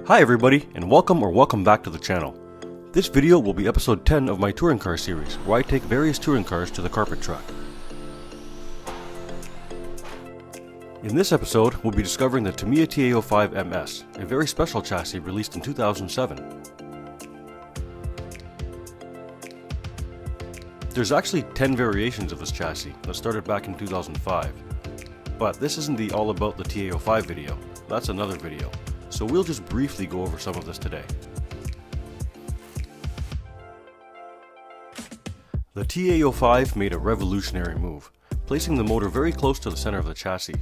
Hi everybody, and welcome back to the channel. This video will be episode 10 of my touring car series, where I take various touring cars to the carpet track. In this episode, we'll be discovering the TAMIYA TA05 MS, a very special chassis released in 2007. There's actually 10 variations of this chassis that started back in 2005. But this isn't the all about the TA05 video, that's another video. So we'll just briefly go over some of this today. The TA05 made a revolutionary move, placing the motor very close to the center of the chassis,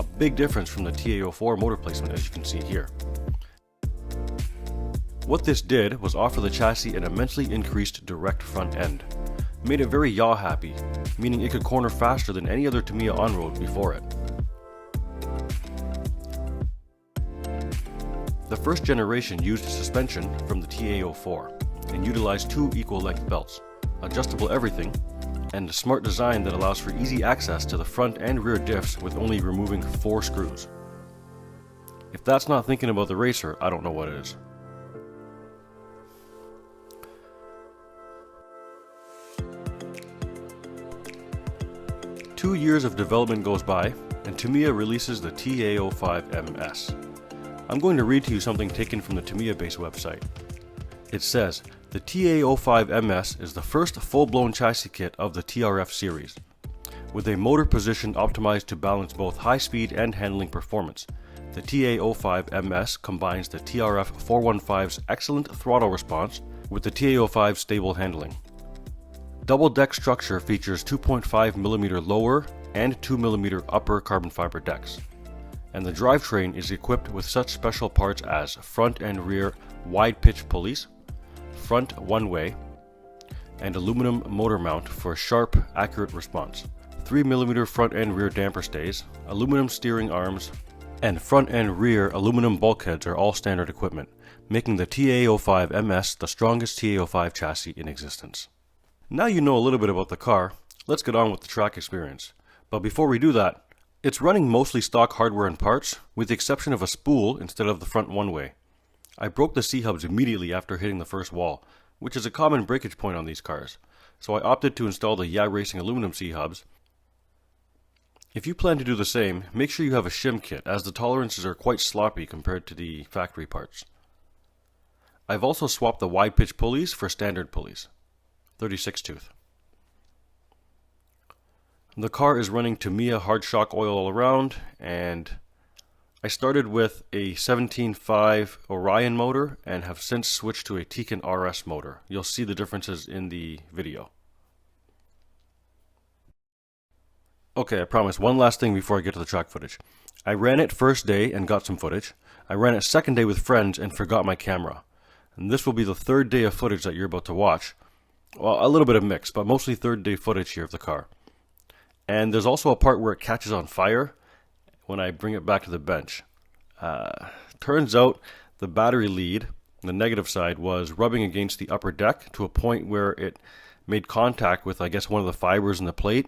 a big difference from the TA04 motor placement as you can see here. What this did was offer the chassis an immensely increased direct front end, made it very yaw happy, meaning it could corner faster than any other Tamiya on-road before it. The first generation used suspension from the TA04 and utilized two equal length belts, adjustable everything, and a smart design that allows for easy access to the front and rear diffs with only removing 4 screws. If that's not thinking about the racer, I don't know what is. Two years of development goes by, and Tamiya releases the TA05 MS. I'm going to read to you something taken from the Tamiya base website. It says, the TA05 MS is the first full-blown chassis kit of the TRF series, with a motor position optimized to balance both high speed and handling performance. The TA05 MS combines the TRF 415's excellent throttle response with the TA05's stable handling. Double deck structure features 2.5mm lower and 2mm upper carbon fiber decks, and the drivetrain is equipped with such special parts as front and rear wide pitch pulleys, front one-way, and aluminum motor mount for sharp, accurate response, 3mm front and rear damper stays, aluminum steering arms, and front and rear aluminum bulkheads are all standard equipment, making the TA05 MS the strongest TA05 chassis in existence. Now you know a little bit about the car, let's get on with the track experience. But before we do that, it's running mostly stock hardware and parts, with the exception of a spool instead of the front one-way. I broke the C-hubs immediately after hitting the first wall, which is a common breakage point on these cars, so I opted to install the Yeah Racing aluminum C-hubs. If you plan to do the same, make sure you have a shim kit, as the tolerances are quite sloppy compared to the factory parts. I've also swapped the wide pitch pulleys for standard pulleys, 36 tooth. The car is running Tamiya hard shock oil all around, and I started with a 17.5 Orion motor and have since switched to a Tiken RS motor. You'll see the differences in the video. Okay, I promise, one last thing before I get to the track footage. I ran it first day and got some footage. I ran it second day with friends and forgot my camera. And this will be the third day of footage that you're about to watch. Well, a little bit of mix, but mostly third day footage here of the car. And there's also a part where it catches on fire when I bring it back to the bench. Turns out the battery lead, the negative side, was rubbing against the upper deck to a point where it made contact with, I guess, one of the fibers in the plate,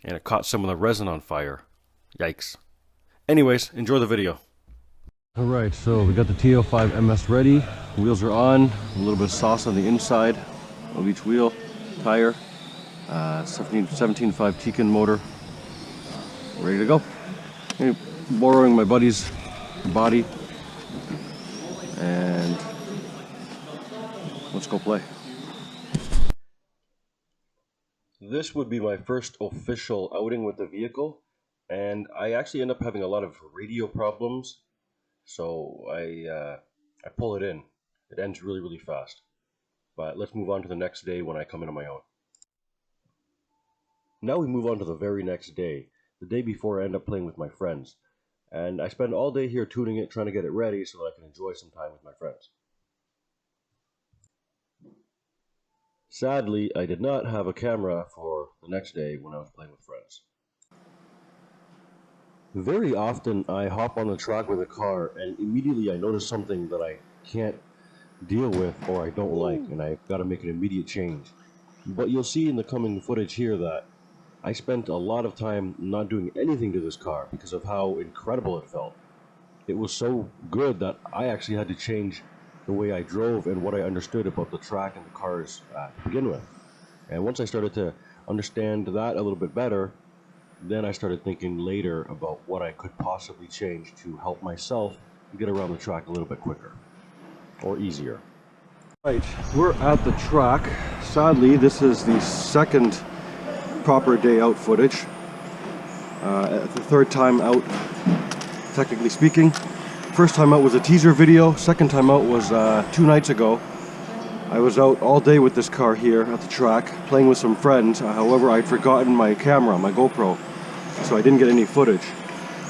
and it caught some of the resin on fire. Yikes. Anyways, enjoy the video. Alright, so we got the TA05 MS ready. Wheels are on, a little bit of sauce on the inside of each wheel, tire. 17.5 Tiken motor, ready to go. I'm borrowing my buddy's body, and let's go play. This would be my first official outing with the vehicle, and I actually end up having a lot of radio problems, so I pull it in. It ends really fast. But let's move on to the next day when I come in on my own. Now we move on to the very next day, the day before I end up playing with my friends. And I spend all day here tuning it, trying to get it ready so that I can enjoy some time with my friends. Sadly, I did not have a camera for the next day when I was playing with friends. Very often I hop on the track with a car and immediately I notice something that I can't deal with or I don't like, and I've got to make an immediate change. But you'll see in the coming footage here that I spent a lot of time not doing anything to this car because of how incredible it felt. it was so good that I actually had to change the way I drove and what I understood about the track and the cars to begin with. And once I started to understand that a little bit better, then I started thinking later about what I could possibly change to help myself get around the track a little bit quicker or easier. Right, we're at the track. Sadly, this is the second proper day out footage. The third time out, technically speaking. First time out was a teaser video. Second time out was 2 nights ago. I was out all day with this car here at the track, playing with some friends. However, I'd forgotten my camera, my GoPro, so I didn't get any footage,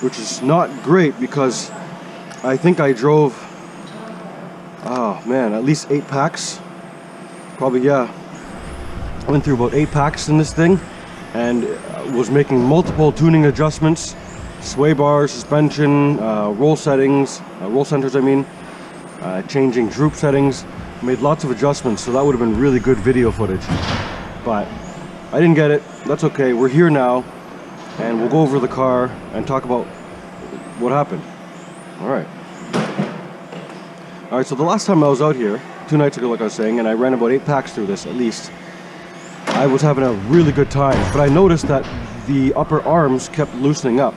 which is not great because I think I drove, oh man, at least 8 packs. Probably, yeah. I went through about 8 packs in this thing and was making multiple tuning adjustments, sway bars, suspension, roll settings, roll centers I mean, changing droop settings, made lots of adjustments, so that would have been really good video footage. But I didn't get it, that's okay, we're here now, and we'll go over the car and talk about what happened. Alright, so the last time I was out here, 2 nights ago like I was saying, and I ran about 8 packs through this at least, I was having a really good time, but I noticed that the upper arms kept loosening up.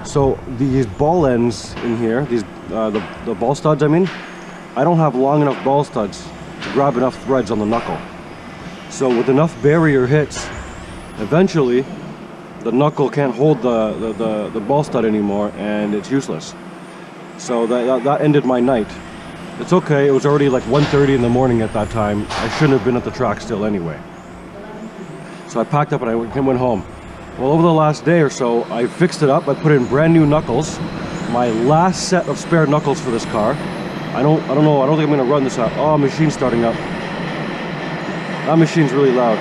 So these ball ends in here, these the ball studs I mean, I don't have long enough ball studs to grab enough threads on the knuckle. So with enough barrier hits, eventually the knuckle can't hold the ball stud anymore and it's useless. So that ended my night. It's okay, it was already like 1:30 in the morning at that time. I shouldn't have been at the track still anyway. So I packed up and I went home. Well, over the last day or so, I fixed it up. I put in brand new knuckles, my last set of spare knuckles for this car. I don't know, I don't think I'm gonna run this out. Oh, machine's starting up. That machine's really loud.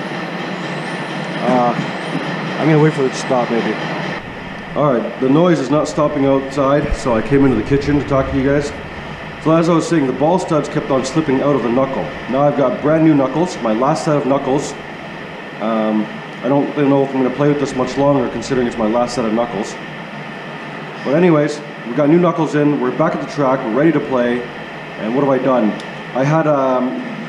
I'm gonna wait for it to stop maybe. Alright, the noise is not stopping outside, so I came into the kitchen to talk to you guys. So as I was saying, the ball studs kept on slipping out of the knuckle. Now I've got brand new knuckles, my last set of knuckles. I don't really know if I'm going to play with this much longer considering it's my last set of knuckles. But anyways, we got new knuckles in, we're back at the track, we're ready to play. And what have I done? I had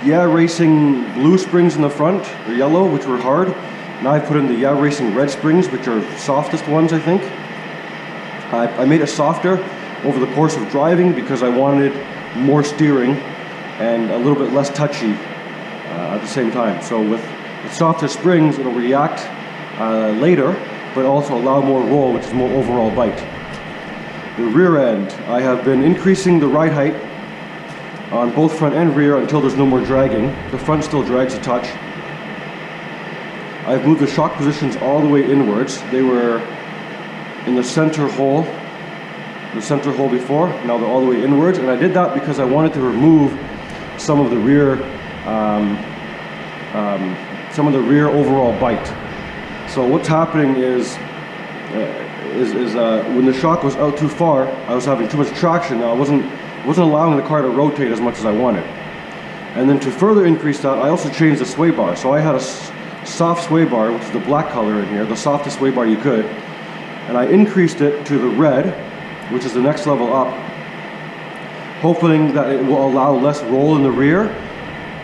Yeah Racing blue springs in the front, or yellow, which were hard. Now I put in the Yeah Racing red springs, which are the softest ones I think. I made it softer over the course of driving because I wanted more steering and a little bit less touchy at the same time. So with softer springs, it'll react later, but also allow more roll, which is more overall bite. The rear end, I have been increasing the ride height on both front and rear until there's no more dragging. The front still drags a touch. I've moved the shock positions all the way inwards. They were in the center hole before, now they're all the way inwards, and I did that because I wanted to remove some of the rear overall bite. So what's happening is when the shock was out too far, I was having too much traction. Now I wasn't allowing the car to rotate as much as I wanted. And then to further increase that, I also changed the sway bar. So I had a soft sway bar, which is the black color in here, the softest sway bar you could, and I increased it to the red, which is the next level up, hoping that it will allow less roll in the rear,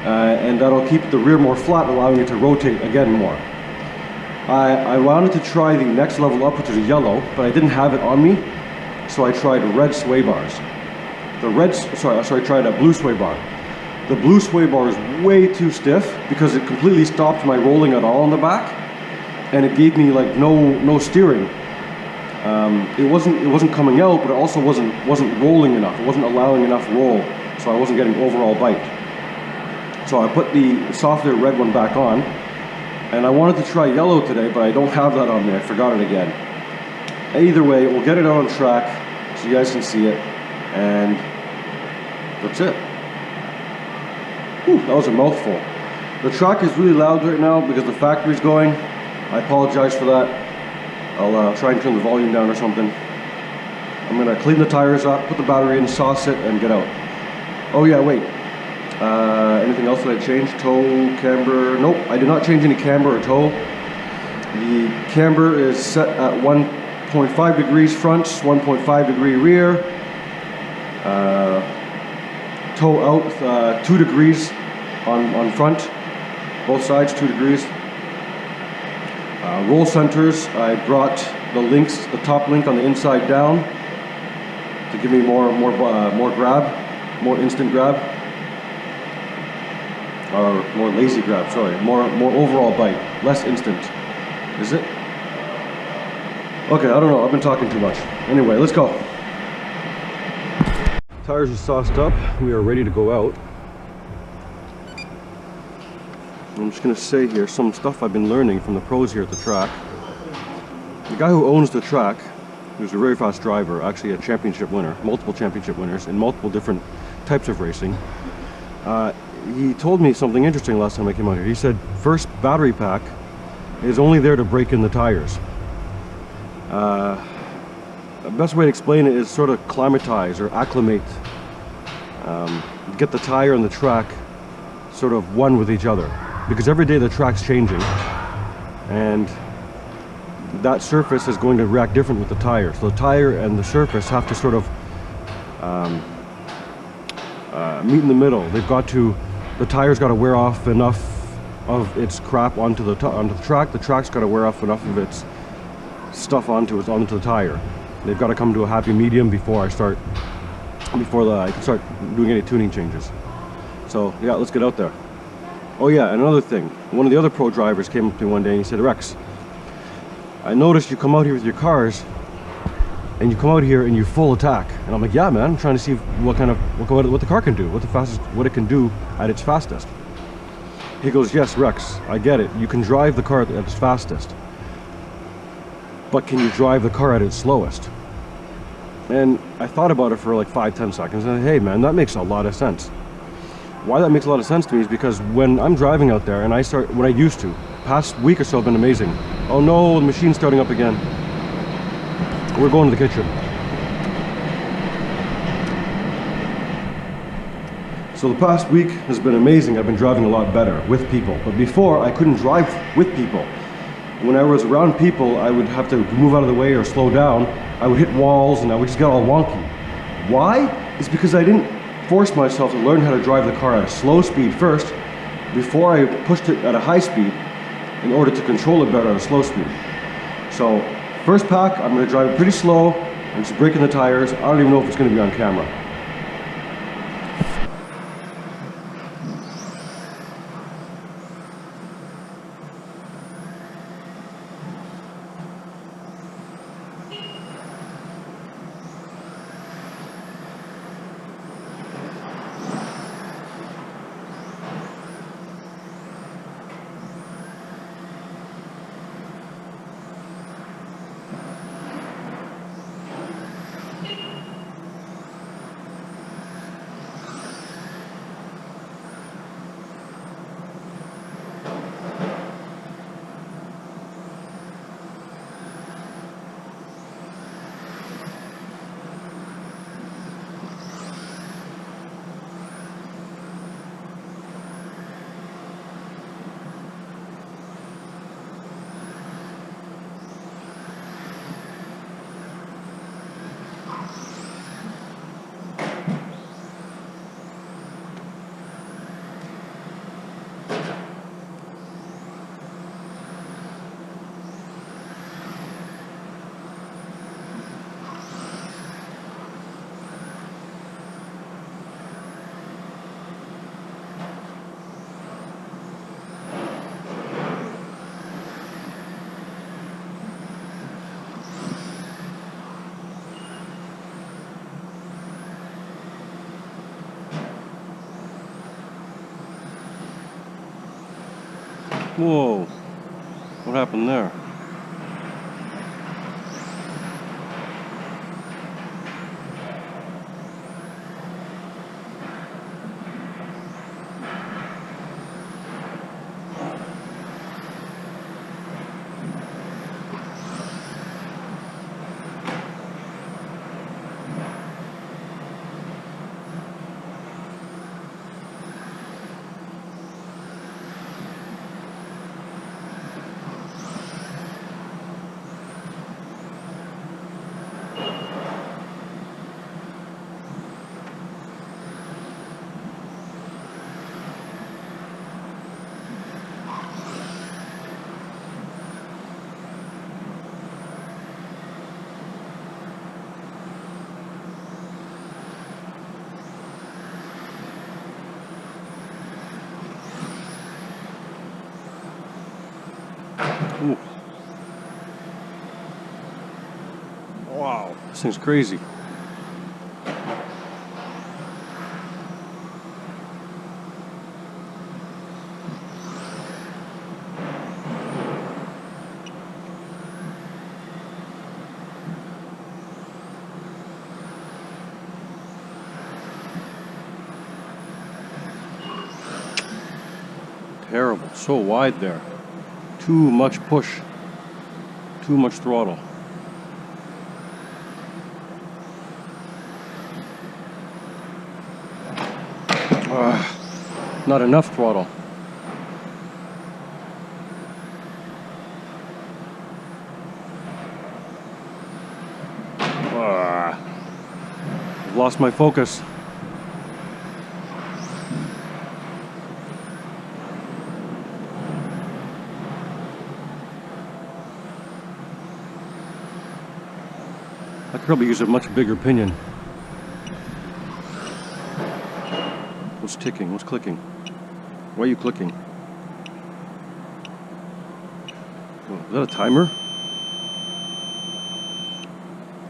and that'll keep the rear more flat, allowing it to rotate again more. I wanted to try the next level up, which is yellow, but I didn't have it on me, so I tried red sway bars. I tried a blue sway bar. The blue sway bar is way too stiff because it completely stopped my rolling at all on the back, and it gave me like no steering. It wasn't coming out, but it also wasn't rolling enough. It wasn't allowing enough roll, so I wasn't getting overall bite. So I put the softer red one back on, and I wanted to try yellow today, but I don't have that on there. I forgot it again. Either way, we'll get it out on track so you guys can see it, and that's it. Whew, that was a mouthful. The track is really loud right now because the factory's going. I apologize for that. I'll try and turn the volume down or something. I'm gonna clean the tires up, put the battery in, sauce it, and get out. Oh yeah, wait. Anything else that I changed? Toe, camber? Nope, I did not change any camber or toe. The camber is set at 1 0.5 degrees front, 1.5 degree rear. Toe out 2 degrees on front, both sides 2 degrees. Roll centers, I brought the links, the top link on the inside down to give me more grab, more instant grab, or more lazy grab. Sorry, more overall bite, less instant. Is it? Okay, I don't know. I've been talking too much. Anyway, let's go. Tires are sauced up. We are ready to go out. I'm just going to say here some stuff I've been learning from the pros here at the track. The guy who owns the track, who's a very fast driver, actually a championship winner, multiple championship winners in multiple different types of racing. He told me something interesting last time I came out here. He said first battery pack is only there to break in the tires. The best way to explain it is sort of climatize or acclimate, get the tire and the track sort of one with each other, because every day the track's changing and that surface is going to react different with the tire. So the tire and the surface have to sort of meet in the middle. The tire's got to wear off enough of its crap onto the track. The track's got to wear off enough of its stuff onto the tire. They've got to come to a happy medium before I can start doing any tuning changes. So yeah, let's get out there. Oh yeah, another thing. One of the other pro drivers came up to me one day and he said, "Rex, I noticed you come out here with your cars and you come out here and you full attack." And I'm like, "Yeah, man, I'm trying to see what the car can do, what it can do at its fastest." He goes, "Yes, Rex, I get it. You can drive the car at its fastest. But can you drive the car at its slowest?" And I thought about it for like 5-10 seconds and hey man, that makes a lot of sense. Why that makes a lot of sense to me is because when I'm driving out there and when I used to, past week or so have been amazing. Oh no, the machine's starting up again. We're going to the kitchen. So the past week has been amazing. I've been driving a lot better with people. But before, I couldn't drive with people. When I was around people, I would have to move out of the way or slow down. I would hit walls and I would just get all wonky. Why? It's because I didn't force myself to learn how to drive the car at a slow speed first before I pushed it at a high speed in order to control it better at a slow speed. So first pack, I'm going to drive it pretty slow. I'm just braking the tires. I don't even know if it's going to be on camera. Whoa, what happened there? Ooh. Wow, this thing's crazy. Terrible, so wide there. Too much push, too much throttle. Not enough throttle. I've lost my focus. I could probably use a much bigger pinion. What's ticking? What's clicking? Why are you clicking? Oh, is that a timer?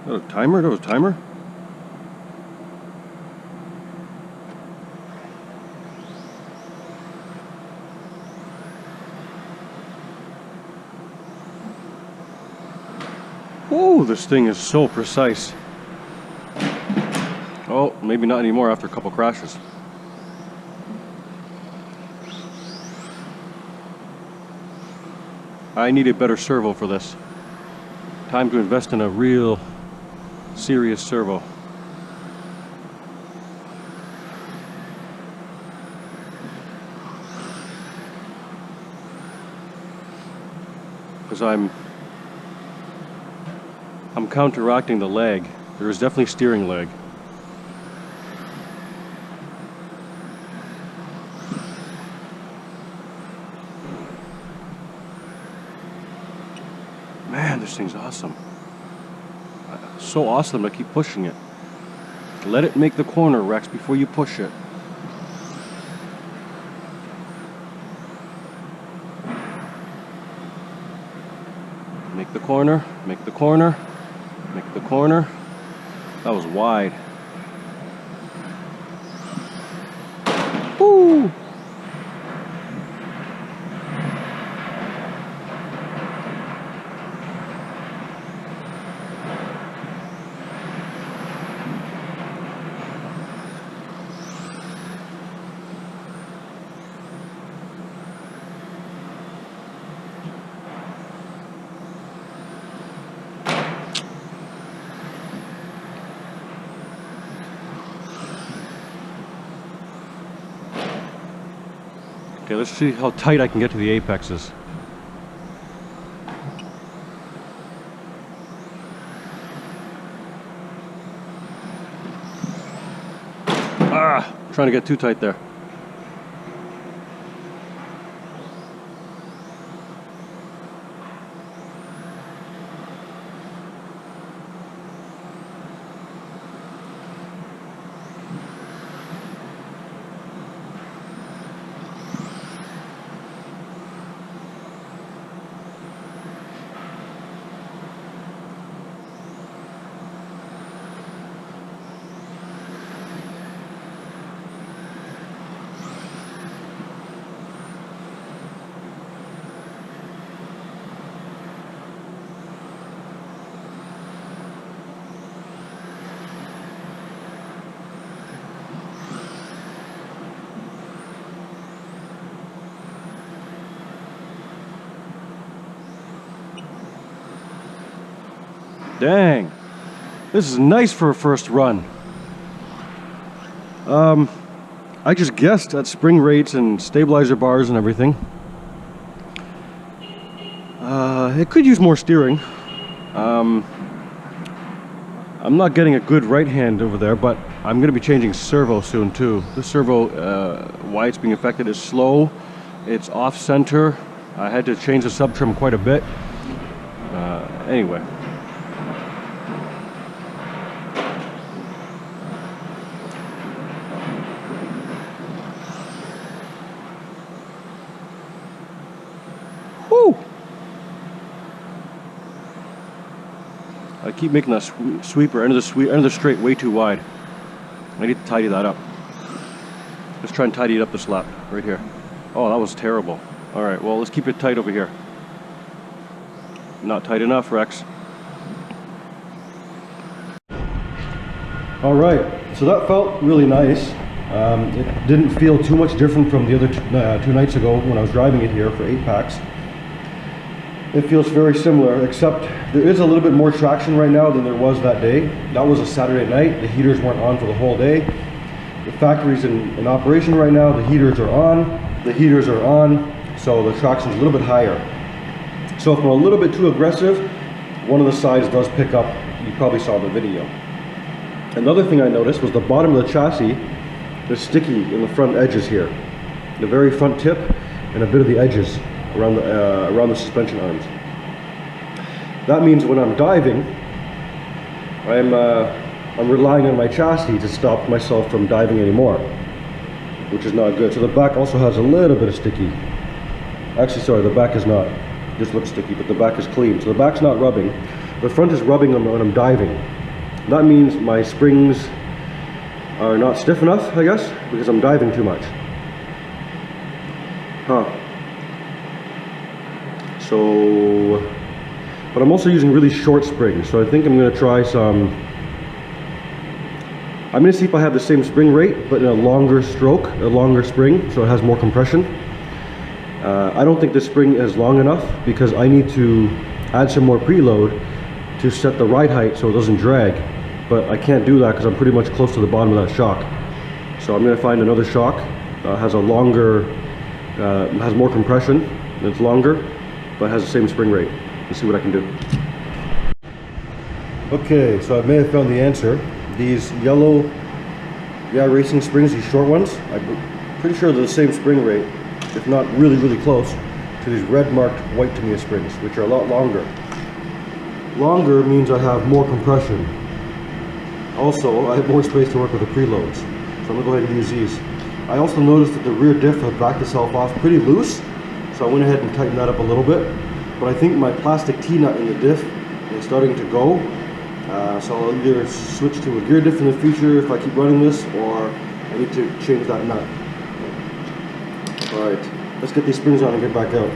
Is that a timer? That was a timer? Oh, this thing is so precise. Oh, maybe not anymore after a couple crashes. I need a better servo for this. Time to invest in a real serious servo. Because I'm counteracting the lag. There is definitely steering lag. Man, this thing's awesome. So awesome, I keep pushing it. Let it make the corner, Rex, before you push it. Make the corner, make the corner, make the corner. That was wide. Woo! Okay, let's see how tight I can get to the apexes. Trying to get too tight there. Dang, this is nice for a first run. I just guessed at spring rates and stabilizer bars and everything. It could use more steering. I'm not getting a good right hand over there, but I'm going to be changing servo soon too. This servo, why it's being affected is slow. It's off center. I had to change the sub trim quite a bit. Anyway. Woo! I keep making that sweeper end of the straight way too wide. I need to tidy that up. Let's try and tidy it up this lap right here. Oh, that was terrible. All right, well, let's keep it tight over here. Not tight enough, Rex. All right, so that felt really nice. It didn't feel too much different from the other two nights ago when I was driving it here for 8 packs. It feels very similar, except there is a little bit more traction right now than there was that day. That was a Saturday night. The heaters weren't on for the whole day. The factory's in operation right now. The heaters are on. The heaters are on, so the traction's a little bit higher. So if I'm a little bit too aggressive, one of the sides does pick up. You probably saw the video. Another thing I noticed was the bottom of the chassis is sticky in the front edges here. The very front tip and a bit of the edges around the suspension arms. That means when I'm diving, I'm relying on my chassis to stop myself from diving anymore, which is not good. So the back also has a little bit of sticky. Actually, sorry, the back is not. It just looks sticky, but the back is clean. So the back's not rubbing. The front is rubbing when I'm diving. That means my springs are not stiff enough, I guess, because I'm diving too much. So, but I'm also using really short springs, so I think I'm going to try some. I'm going to see if I have the same spring rate, but in a longer stroke, a longer spring, so it has more compression. I don't think this spring is long enough because I need to add some more preload to set the ride height so it doesn't drag. But I can't do that because I'm pretty much close to the bottom of that shock. So I'm going to find another shock that has a longer, has more compression, and it's longer, but has the same spring rate. Let's see what I can do. Okay, so I may have found the answer. These yellow, racing springs, these short ones, I'm pretty sure they're the same spring rate, if not really, really close, to these red marked white Tamiya springs, which are a lot longer. Longer means I have more compression. Also, I have more space to work with the preloads, so I'm going to go ahead and use these. I also noticed that the rear diff had backed itself off pretty loose, so I went ahead and tightened that up a little bit. But I think my plastic T-nut in the diff is starting to go, so I'll either switch to a gear diff in the future if I keep running this, or I need to change that nut. Alright, let's get these springs on and get back out.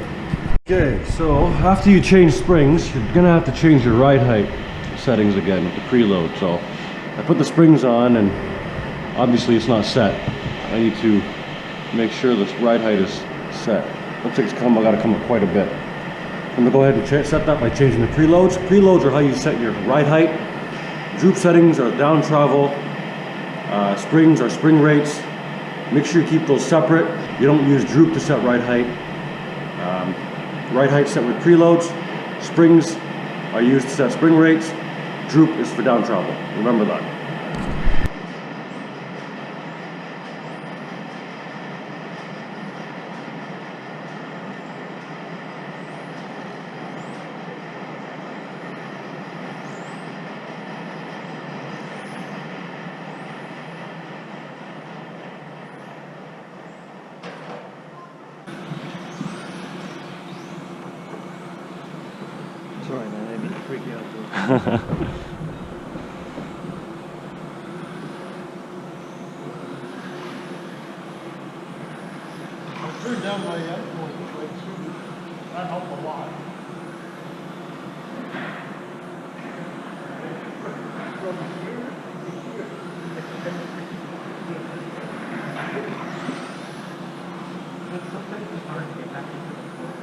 Okay, so after you change springs, you're going to have to change your ride height settings again with the preload. So I put the springs on and obviously it's not set. I need to make sure this ride height is set. Looks like I got to come up quite a bit. I'm going to go ahead and set that by changing the preloads. Preloads are how you set your ride height. Droop settings are down travel. Springs are spring rates. Make sure you keep those separate. You don't use droop to set ride height. Ride height set with preloads. Springs are used to set spring rates. Droop is for down travel. Remember that. Sorry, man, I didn't mean to freak you out. I turned down my endpoint, that helped a lot. From here to here. But sometimes it's hard to get back into the floor.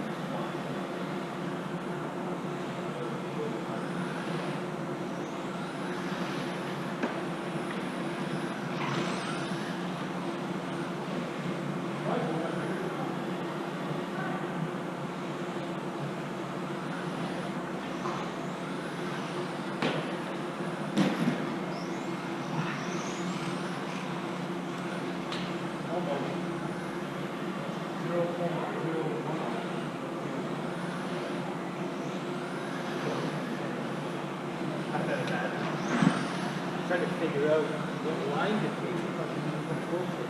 Trying to figure out what line to take if I can come closer.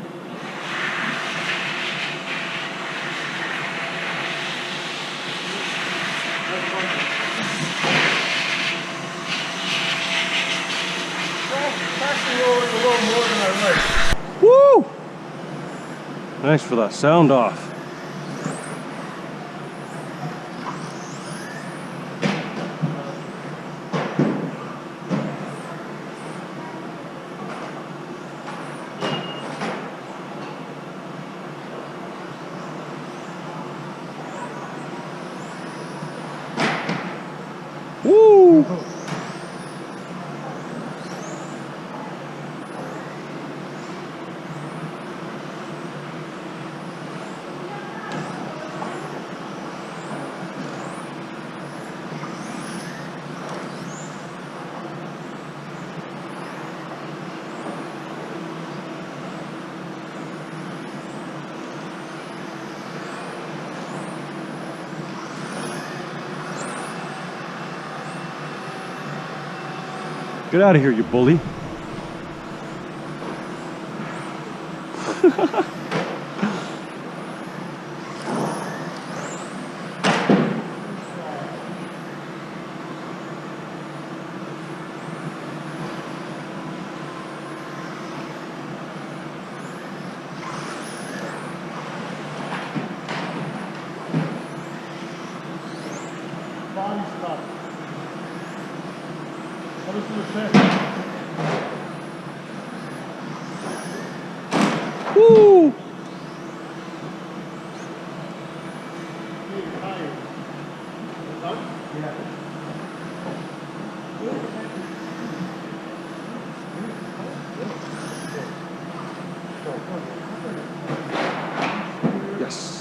Thanks for that sound off. Woo! Get out of here, you bully. Body stop. What is the effect? Woo! Yes.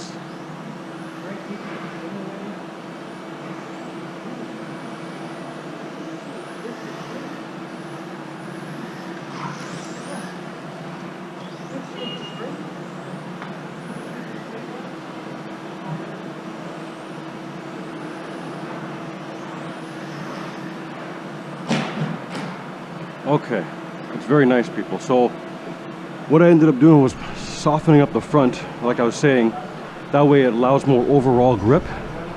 Okay, it's very nice, people. So what I ended up doing was softening up the front, like I was saying. That way it allows more overall grip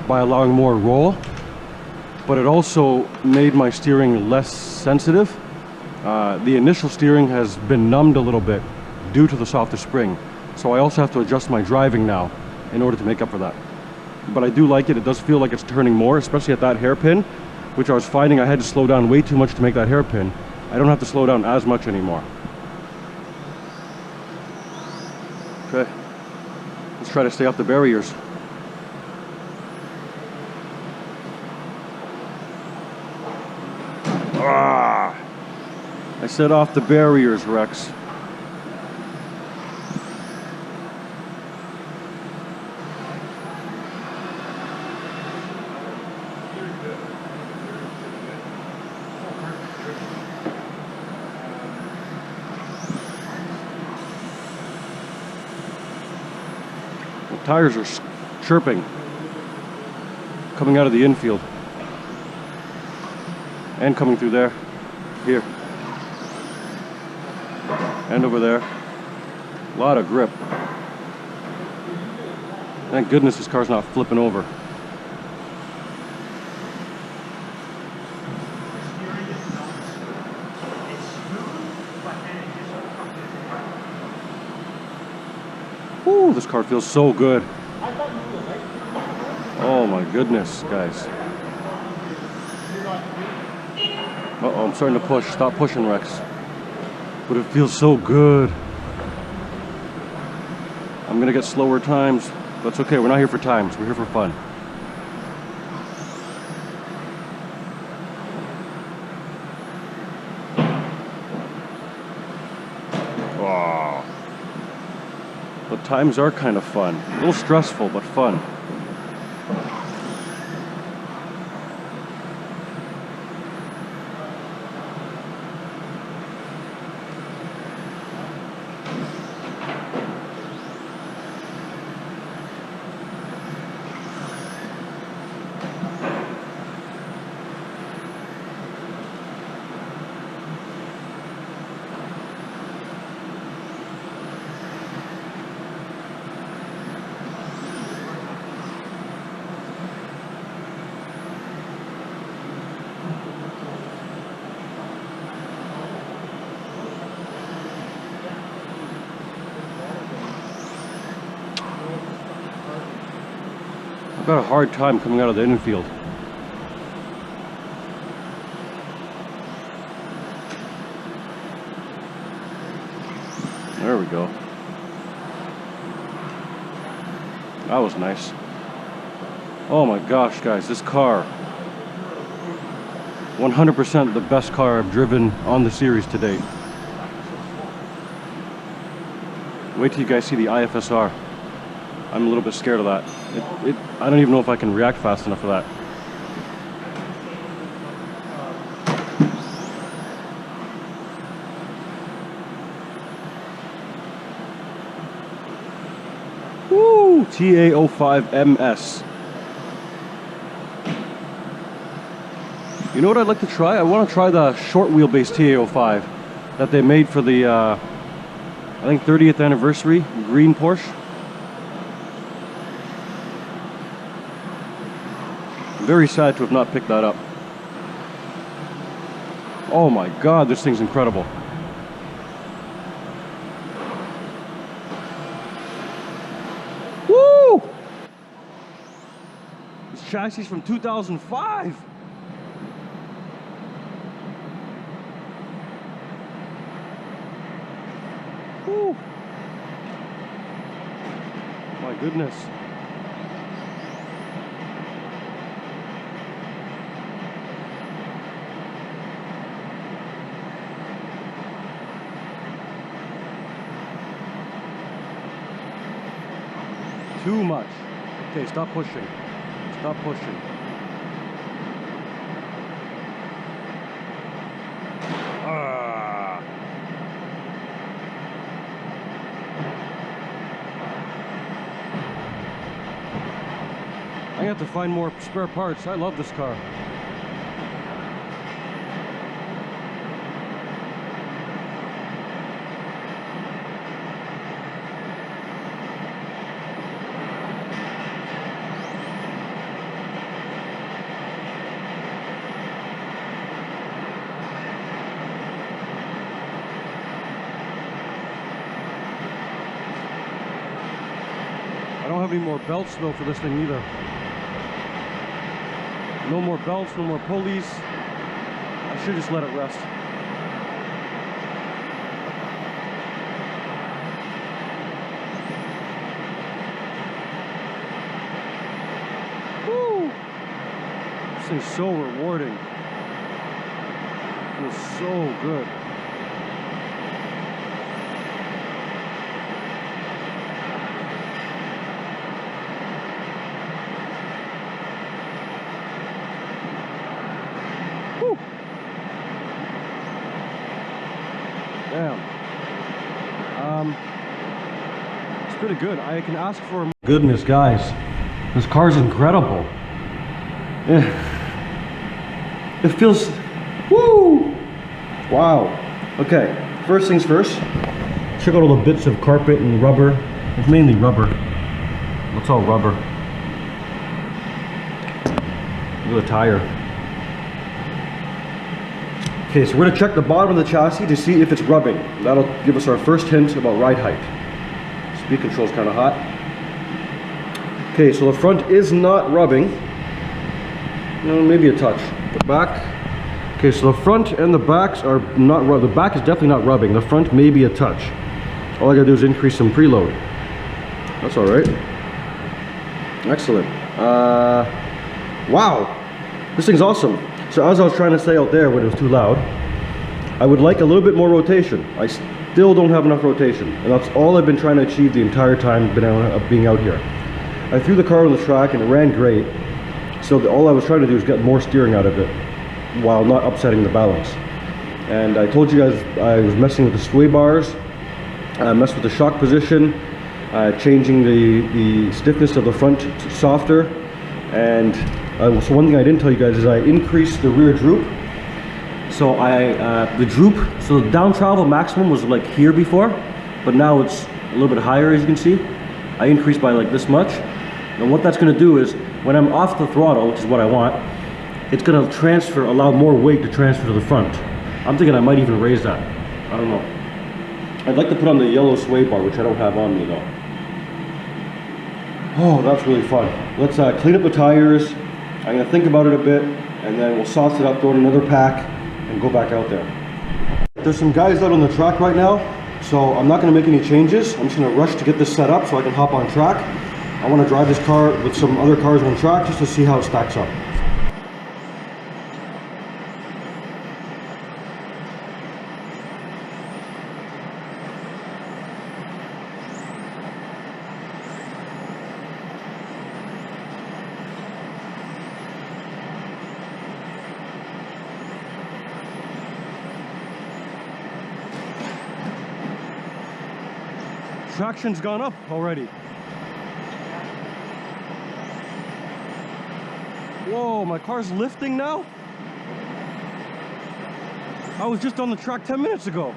by allowing more roll, but it also made my steering less sensitive. The initial steering has been numbed a little bit due to the softer spring, so I also have to adjust my driving now in order to make up for that. But I do like it. It does feel like it's turning more, especially at that hairpin, which I was finding I had to slow down way too much to make that hairpin. I don't have to slow down as much anymore. Okay, let's try to stay off the barriers. Ah! I said off the barriers, Rex. Tires are chirping coming out of the infield and coming through there, here, and over there. A lot of grip. Thank goodness this car's not flipping over. Ooh, this car feels so good. Oh my goodness, guys. Uh-oh, I'm starting to push. Stop pushing, Rex. But it feels so good. I'm gonna get slower times. That's okay, we're not here for times. We're here for fun. Wow. But times are kind of fun. A little stressful, but fun. I've got a hard time coming out of the infield. There we go. That was nice. Oh my gosh, guys, this car. 100% the best car I've driven on the series to date. Wait till you guys see the IFSR. I'm a little bit scared of that. I don't even know if I can react fast enough for that. Woo! TA05MS. You know what I'd like to try? I want to try the short wheelbase TA05 that they made for the, I think 30th anniversary green Porsche. I'm very sad to have not picked that up. Oh my God, this thing's incredible. Woo! This chassis is from 2005. Woo! My goodness. Too much. Okay, stop pushing. Stop pushing. I have to find more spare parts. I love this car. I don't have any more belts though for this thing either. No more belts, no more pulleys. I should just let it rest. Woo! This thing's so rewarding. It feels so good. Damn. It's pretty good. I can ask for... Goodness, guys. This car's incredible. Yeah. It feels... Woo! Wow. Okay. First things first. Check out all the bits of carpet and rubber. It's mainly rubber. It's all rubber. Look at the tire. Okay, so we're going to check the bottom of the chassis to see if it's rubbing. That'll give us our first hint about ride height. Speed control's kind of hot. Okay, so the front is not rubbing. No, maybe a touch. The back. Okay, so the front and the backs are not rubbing. The back is definitely not rubbing. The front may be a touch. All I gotta do is increase some preload. That's all right. Excellent. Wow, this thing's awesome. So as I was trying to say out there when it was too loud, I would like a little bit more rotation. I still don't have enough rotation, and that's all I've been trying to achieve the entire time being out here. I threw the car on the track and it ran great, so all I was trying to do is get more steering out of it while not upsetting the balance. And I told you guys I was messing with the sway bars, I messed with the shock position, changing the stiffness of the front softer, and so one thing I didn't tell you guys is I increased the rear droop. So the droop, so the down travel maximum was like here before, but now it's a little bit higher, as you can see. I increased by like this much. And what that's gonna do is, when I'm off the throttle, which is what I want, it's gonna allow more weight to transfer to the front. I'm thinking I might even raise that. I don't know. I'd like to put on the yellow sway bar, which I don't have on me though. Oh, that's really fun. Let's clean up the tires. I'm gonna think about it a bit, and then we'll sauce it up, throw in another pack, and go back out there. There's some guys out on the track right now, so I'm not gonna make any changes. I'm just gonna rush to get this set up so I can hop on track. I wanna drive this car with some other cars on track just to see how it stacks up. Traction's gone up already. Whoa, my car's lifting now? I was just on the track 10 minutes ago.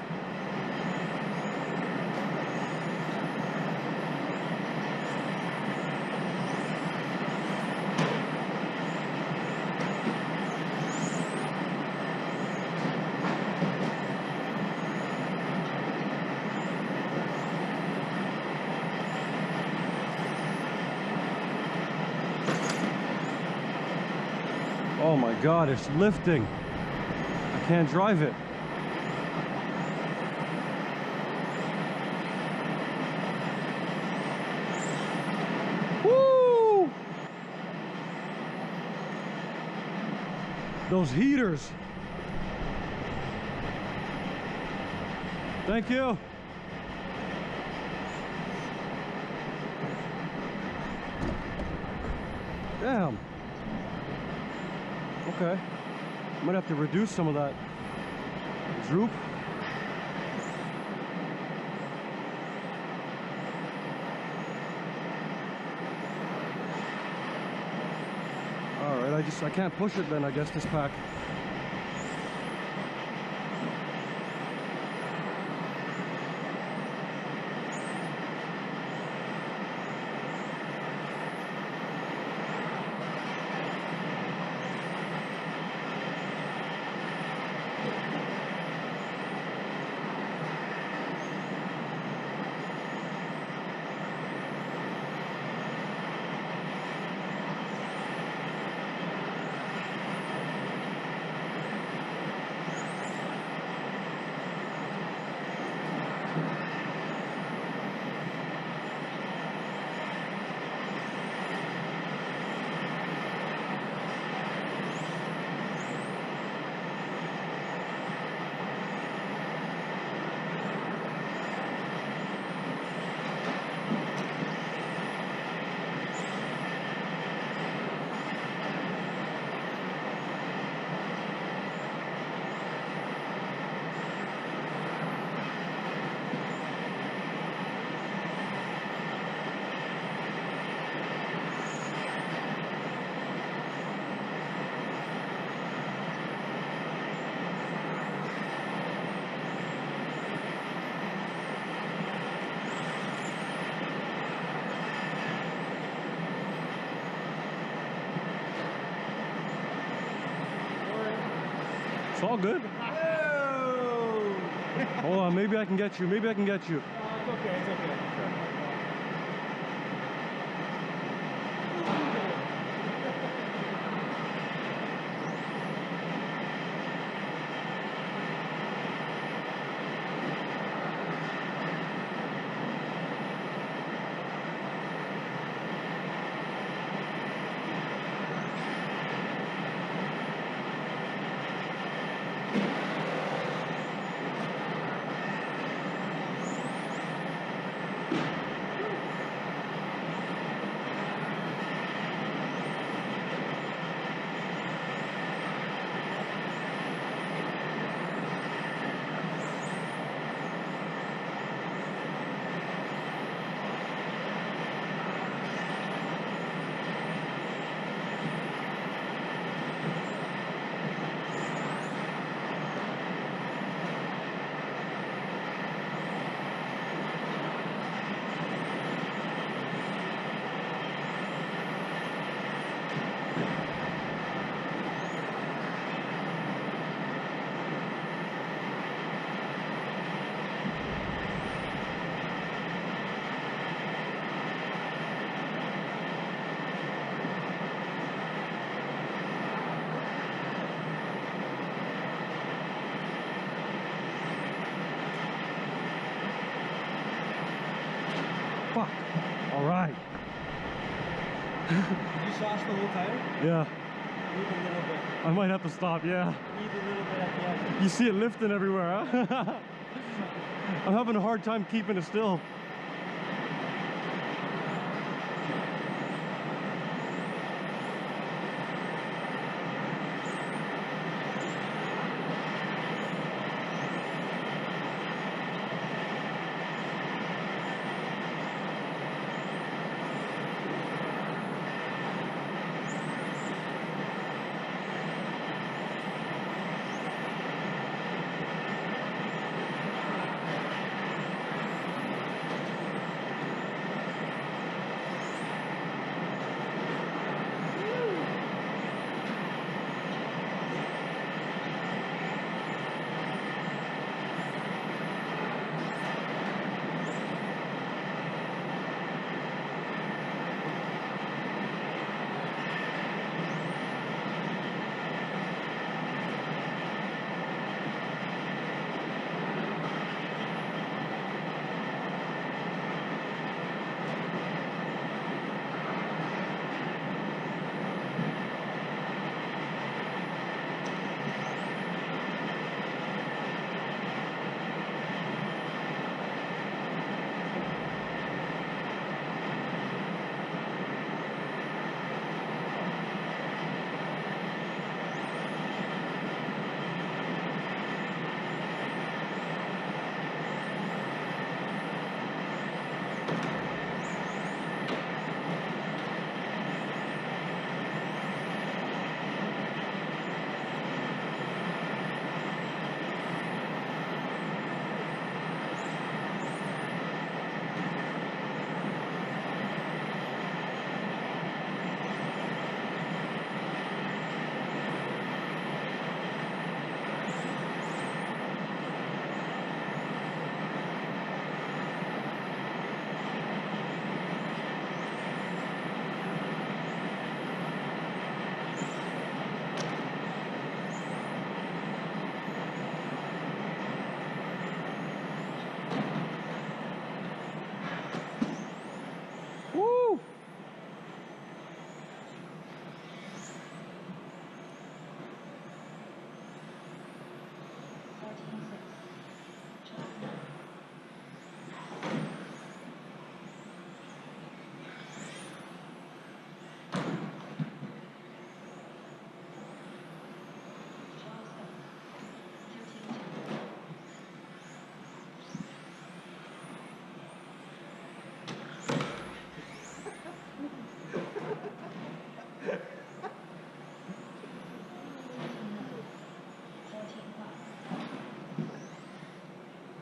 Oh my God, it's lifting. I can't drive it. Woo! Those heaters. Thank you. Damn. Okay, might have to reduce some of that droop. All right, I can't push it then, I guess, this pack. It's all good. Whoa! Hold on, maybe I can get you. Maybe I can get you. It's okay, it's okay. Fuck. All right. Did you sauce the whole tire? Yeah. Need a little bit. I might have to stop, yeah. Need a little bit at the end. You see it lifting everywhere, huh? I'm having a hard time keeping it still.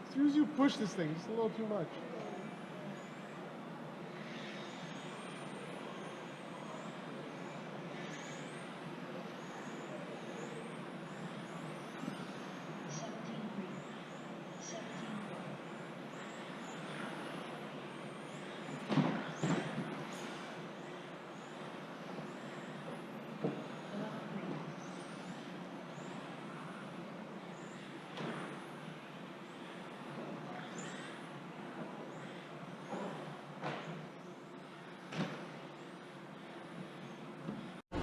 As soon as you push this thing, it's a little too much.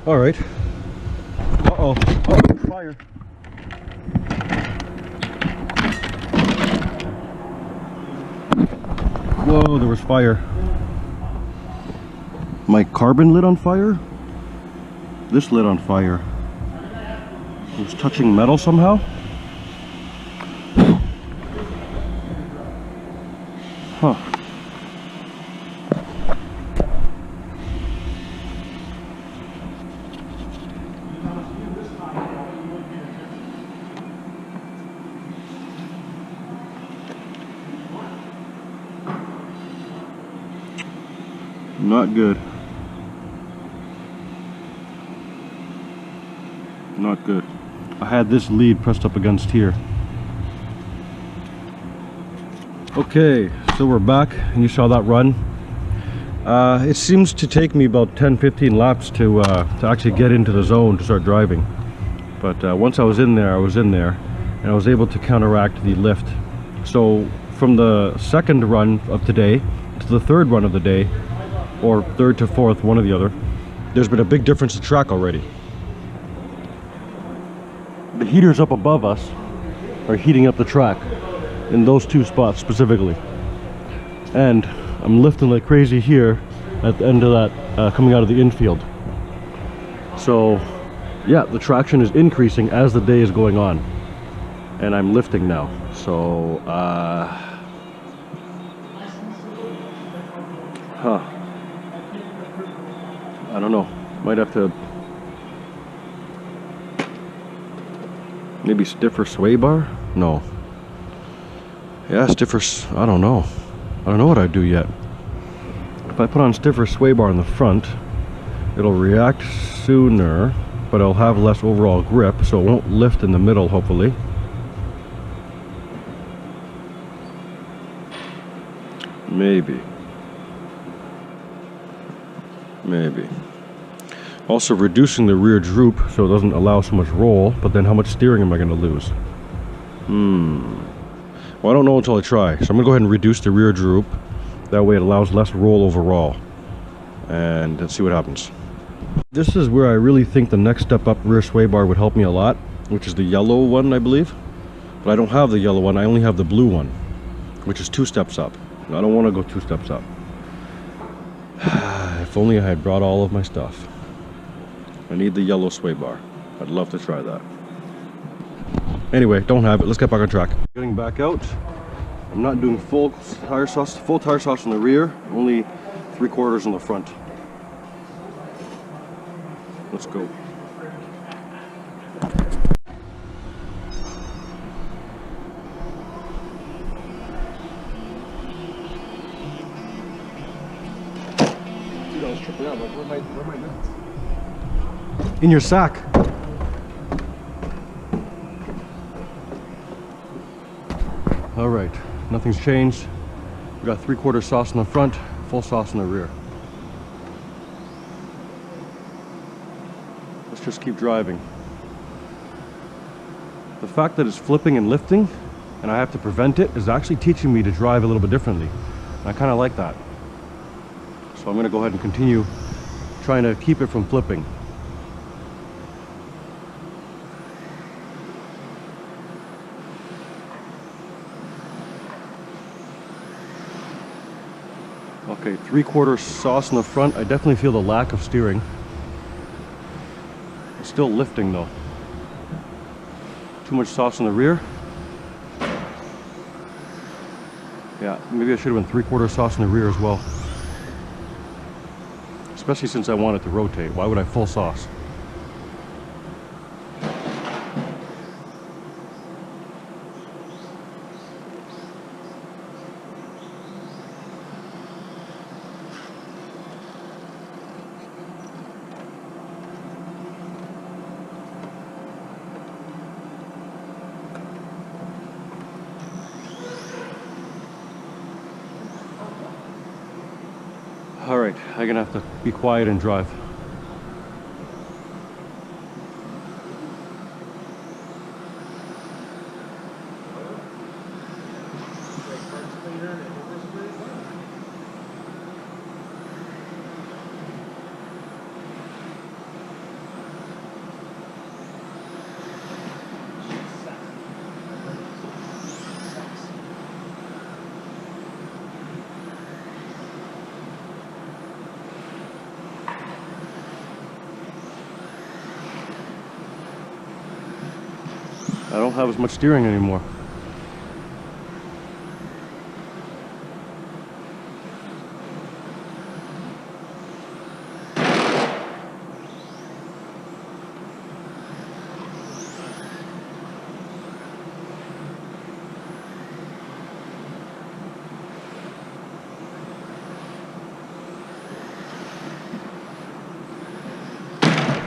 All right. Uh-oh. Oh, fire. Whoa, there was fire. My carbon lit on fire? This lit on fire. It was touching metal somehow? Huh. Not good. Not good. I had this lead pressed up against here. Okay, so we're back and you saw that run. It seems to take me about 10-15 laps to actually get into the zone to start driving. But once I was in there, and I was able to counteract the lift. So from the second run of today to the third run of the day, or third to fourth, one or the other, there's been a big difference in track already. The heaters up above us are heating up the track in those two spots specifically. And I'm lifting like crazy here at the end of that, coming out of the infield. So yeah, the traction is increasing as the day is going on. And I'm lifting now. So, I don't know. Might have to maybe stiffer sway bar? No. Yeah, stiffer, I don't know. I don't know what I'd do yet. If I put on stiffer sway bar in the front, it'll react sooner, but it'll have less overall grip, so it won't lift in the middle, hopefully. Maybe. Also reducing the rear droop so it doesn't allow so much roll, but then how much steering am I going to lose? Well, I don't know until I try. So I'm going to go ahead and reduce the rear droop. That way it allows less roll overall. And let's see what happens. This is where I really think the next step up rear sway bar would help me a lot, which is the yellow one, I believe. But I don't have the yellow one, I only have the blue one, which is 2 steps up. I don't want to go 2 steps up. If only I had brought all of my stuff. I need the yellow sway bar. I'd love to try that. Anyway, don't have it. Let's get back on track. Getting back out. I'm not doing full tire sauce on the rear, only 3/4 on the front. Let's go. Dude, I was tripping out. Like, where am I nuts? In your sack. All right, nothing's changed. We got 3/4 sauce in the front, full sauce in the rear. Let's just keep driving. The fact that it's flipping and lifting and I have to prevent it is actually teaching me to drive a little bit differently. And I kind of like that. So I'm going to go ahead and continue trying to keep it from flipping. Okay, 3/4 sauce in the front. I definitely feel the lack of steering. It's still lifting though. Too much sauce in the rear. Yeah, maybe I should have went 3/4 sauce in the rear as well. Especially since I want it to rotate. Why would I full sauce? All right, I'm gonna have to be quiet and drive. I don't have as much steering anymore.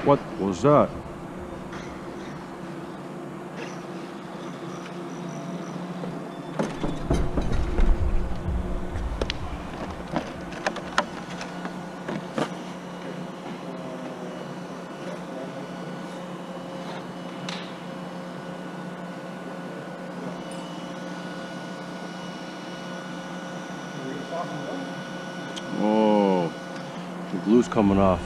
What was that? The glue's coming off.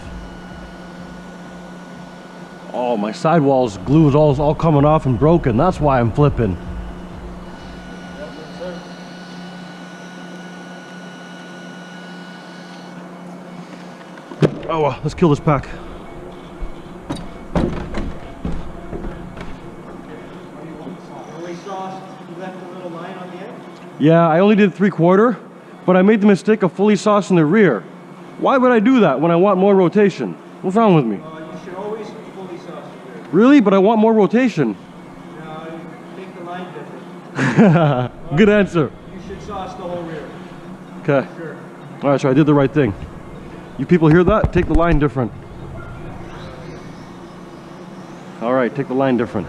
Oh, my sidewall's glue is all coming off and broken. That's why I'm flipping. Oh, well, let's kill this pack. Yeah, I only did 3/4, but I made the mistake of fully saucing the rear. Why would I do that when I want more rotation? What's wrong with me? You should always fully sauce the rear. Really? But I want more rotation. No, take the line different. Good answer. You should sauce the whole rear. Okay. Sure. All right, so I did the right thing. You people hear that? Take the line different. All right, take the line different.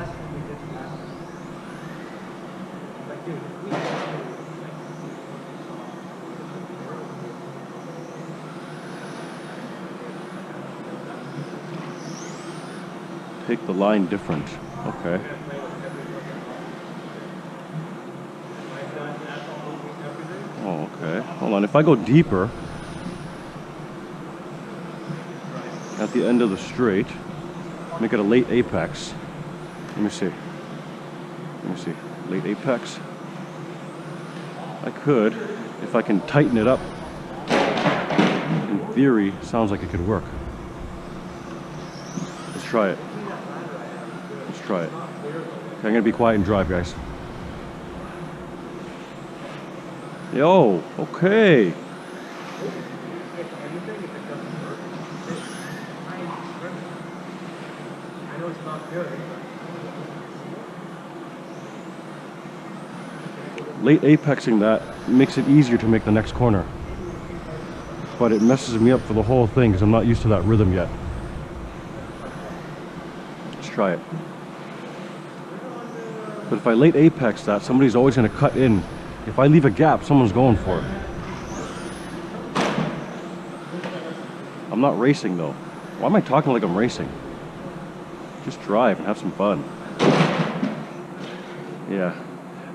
Take the line different. Okay. Oh, okay. Hold on. If I go deeper at the end of the straight, make it a late apex. Let me see. Let me see. Late apex. I could, if I can tighten it up. In theory, sounds like it could work. Let's try it. Let's try it. Okay, I'm gonna be quiet and drive, guys. Yo, okay. Late apexing that makes it easier to make the next corner. But it messes me up for the whole thing because I'm not used to that rhythm yet. Let's try it. But if I late apex that, somebody's always going to cut in. If I leave a gap, someone's going for it. I'm not racing though. Why am I talking like I'm racing? Just drive and have some fun. Yeah.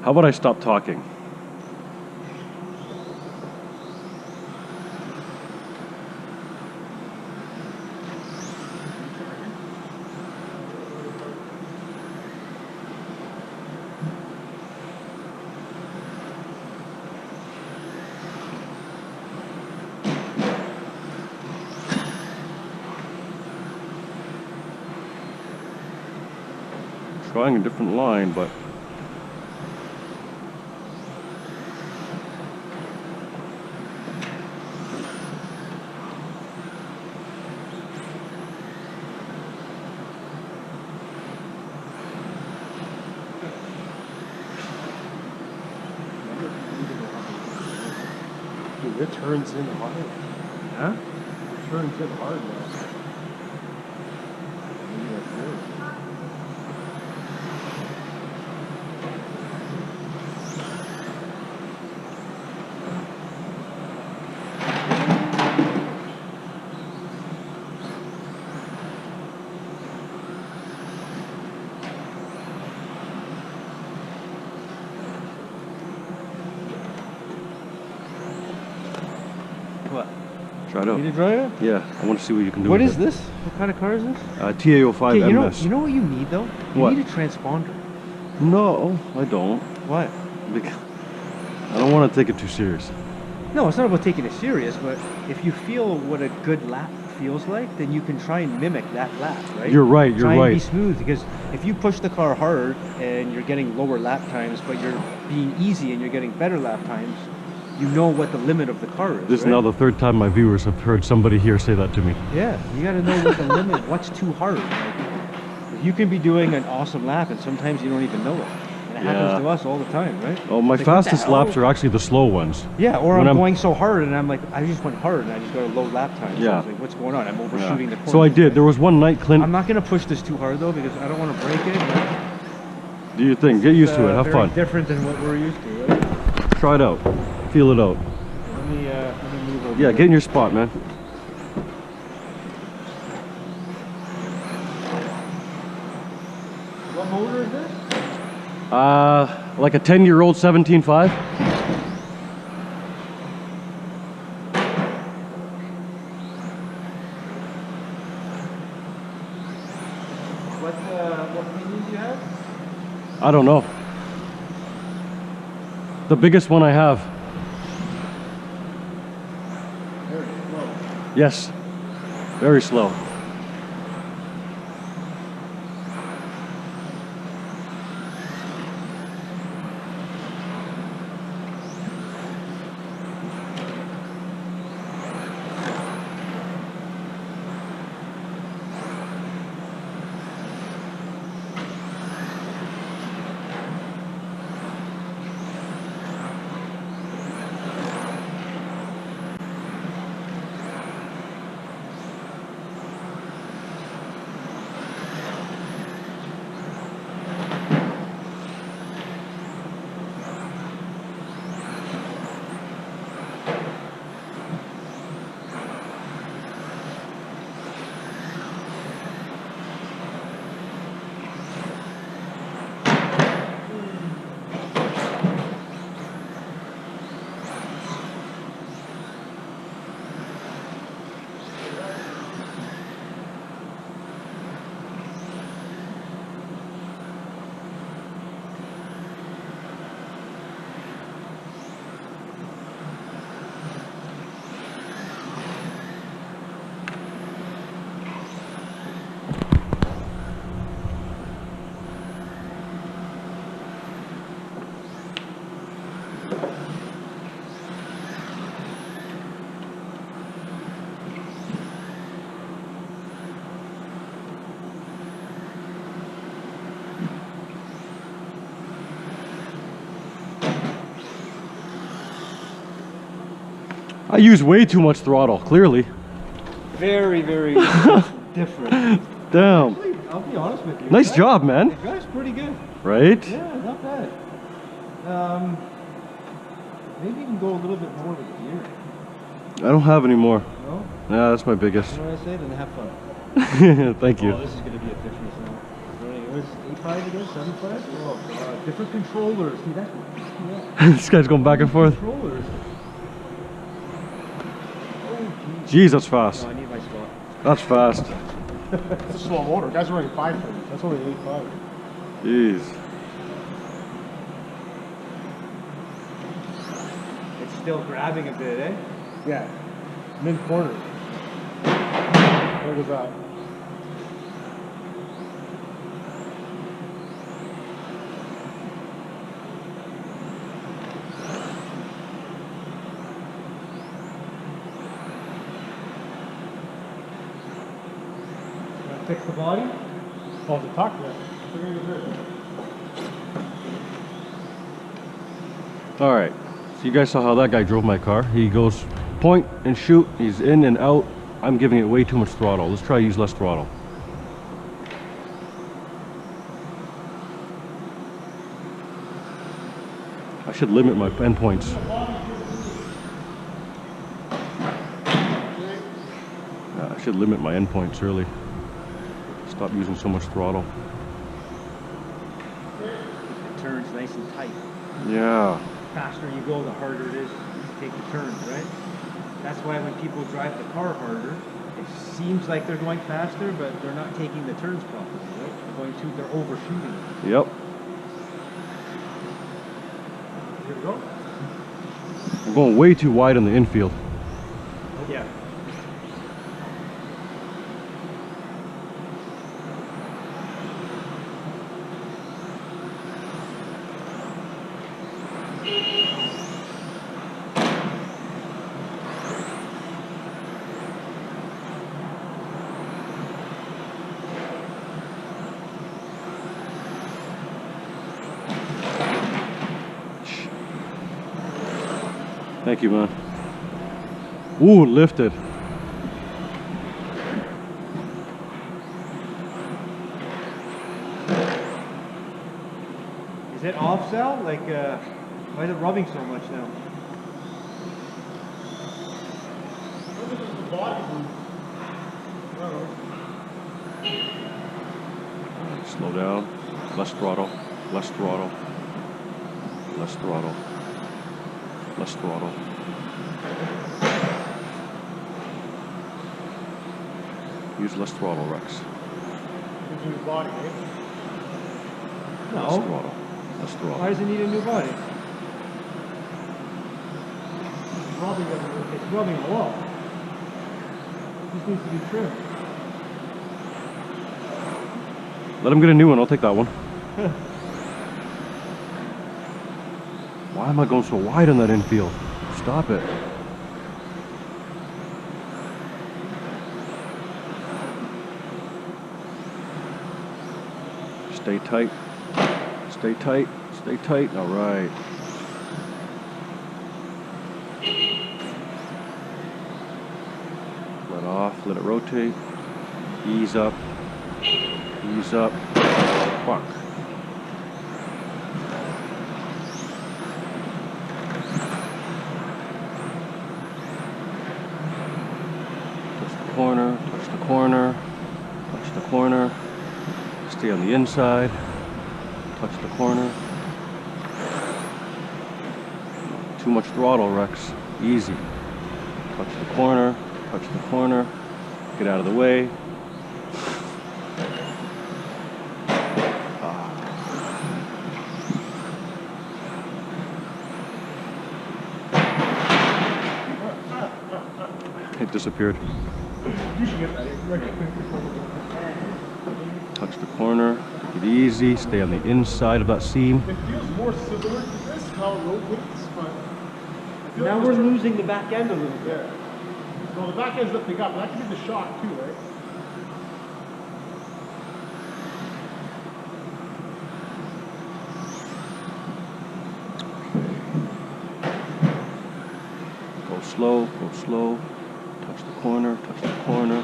How about I stop talking? Trying a different line, but Dude, it turns in hard. Huh? It turns in hard now. What? try it out. You need to try it? Yeah, I want to see what you can do What with is it. this? What kind of car is this? TA05MS. Okay, you know what you need though? You What? need a transponder. No, I don't. What? Because I don't want to take it too serious. No, it's not about taking it serious, but if you feel what a good lap feels like, then you can try and mimic that lap, right? You're right, you're try and right. be smooth, because if you push the car hard and you're getting lower lap times, but you're being easy and you're getting better lap times, you know what the limit of the car is. This is right? now the third time my viewers have heard somebody here say that to me. Yeah, you got to know what the limit, what's too hard. Like, you can be doing an awesome lap, and sometimes you don't even know it. And it happens to us all the time, right? Oh, my It's like, what the fastest hell? laps are actually the slow ones. Yeah, or When I'm I'm- going so hard, and I'm like, I just went hard, and I just got a low lap time. So Yeah. I was like, what's going on? I'm overshooting the corner. So I did. There was one night, Clint. I'm not going to push this too hard, though, because I don't want to break it. Do your thing. Get used to it. Have very fun. different than what we're used to, right? Try it out. Feel it out. Let me move over. Yeah, get in your spot, man. What motor is this? Like a 10-year-old 17.5. What pinion do you have? I don't know. The biggest one I have. Very slow. Yes. Very slow. I use way too much throttle, clearly. Very, very different. Damn. Actually, I'll be honest with you. Nice job, man. The guy's pretty good. Right? Yeah, not bad. Maybe you can go a little bit more with gear. I don't have any more. No? Yeah, that's my biggest. You know what I say? Then have fun. Thank you. Oh, this is going to be a difference now. It was 8.5 again, 7.5? Oh, God. Different controllers. See, that's what pissed me off. This guy's going back and forth. Controllers. Jeez, that's fast. No, I need my spot. That's fast. It's a slow motor. Guys are running 5 for me. That's only 8.5. Jeez. It's still grabbing a bit, eh? Yeah. Mid corner. What was that? Fix the body. Oh, the tuck there. All right. So you guys saw how that guy drove my car. He goes point and shoot. He's in and out. I'm giving it way too much throttle. Let's try to use less throttle. I should limit my endpoints. I should limit my endpoints really. Stop using so much throttle. It turns nice and tight. Yeah. The faster you go, the harder it is to take the turns, right? That's why when people drive the car harder, it seems like they're going faster, but they're not taking the turns properly, right? They're overshooting. Yep. Here we go. I'm going way too wide on the infield. Yeah. Thank you, man. Ooh, lifted. Is it off cell? Like, why is it rubbing so much now? Slow down. Less throttle. Less throttle. Less throttle. Less throttle. Use less throttle, Rex. a new body, eh? That's No. throttle. That's throttle. Why does it need a new body? It's rubbing along. It just needs to be trimmed. Let him get a new one. I'll take that one. Why am I going so wide on that infield? Stop it. Stay tight. Stay tight. Stay tight. All right. Let off. Let it rotate. Ease up. Ease up. Fuck. Touch the corner. Touch the corner. Touch the corner. Stay on the inside. Touch the corner. Too much throttle, Rex. Easy. Touch the corner. Touch the corner. Get out of the way. It disappeared. You should get that. Touch the corner. Take it easy. Stay on the inside of that seam. It feels more similar to this, how it rotates, but I feel Now like we're there's- losing the back end a little bit. Yeah. Well, the back end's lifting up. That could be the shock too, right? Go slow, go slow. Touch the corner, touch the corner.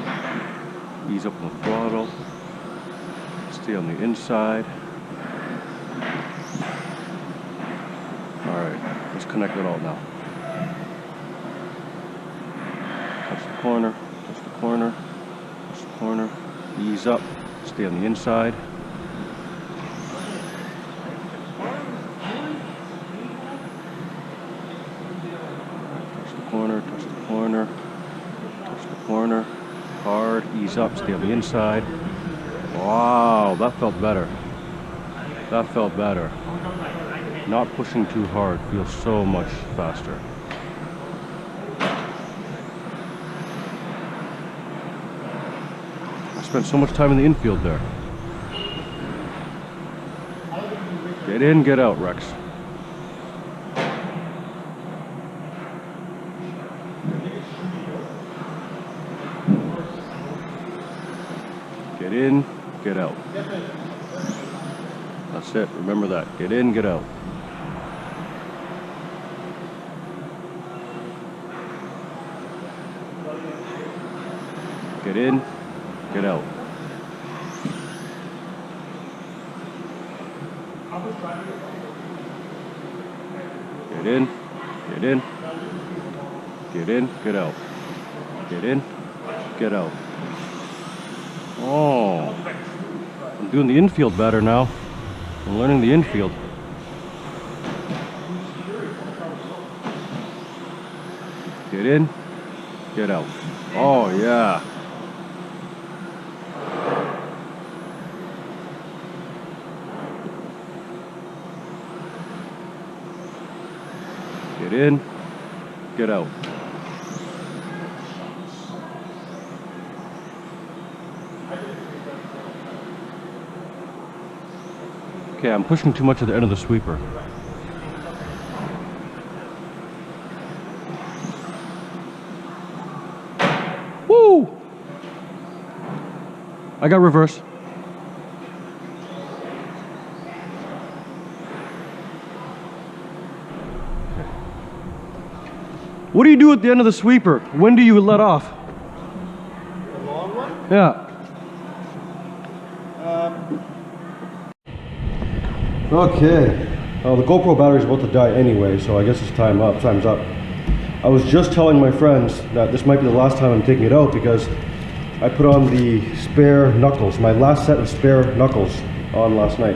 Ease up on the throttle. Stay on the inside. Alright, let's connect it all now. Touch the corner, touch the corner, touch the corner. Ease up, stay on the inside. Touch the corner, touch the corner, touch the corner. Hard, ease up, stay on the inside. Wow, that felt better. That felt better. Not pushing too hard feels so much faster. I spent so much time in the infield there. Get in, get out, Rex. Get in, get out. That's it, remember that. Get in, get out. Get in, get out. Get in, get in, get in, get out. Get in, get out. Oh, I'm doing the infield better now. I'm learning the infield. Get in, get out. Oh, yeah. Get in, get out. Okay, I'm pushing too much at the end of the sweeper. Woo! I got reverse. What do you do at the end of the sweeper? When do you let off? The long one? Yeah. Okay. The GoPro battery is about to die anyway, so I guess it's time's up. I was just telling my friends that this might be the last time I'm taking it out because I put on the spare knuckles, my last set of spare knuckles on last night.